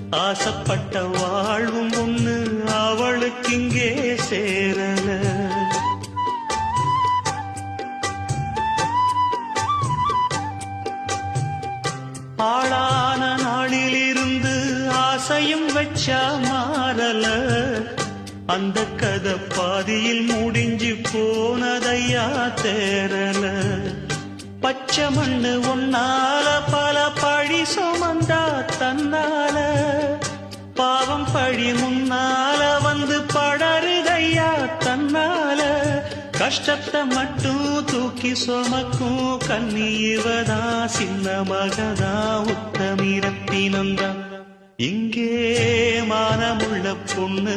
ஆசைப்பட்ட வாழ்வும் ஒண்ணு அவளுக்கு இங்கே சேரல. ஆளான நாளிலிருந்து ஆசையும் வச்சா மாறல. அந்த கதை பாதியில் முடிஞ்சு போனதையா தேரல. பச்சை மண்ணு ஒன்னால பல பழி சுமந்தா தன்னால. பாவம் பழி முன்னால வந்து படருதையா தன்னால. கஷ்டத்தை மட்டும் தூக்கி சுமக்கும் கண்ணி இவதா. சின்ன மகதா உத்தமிரத்தினந்தா. இங்கே மானமுள்ள பொண்ணு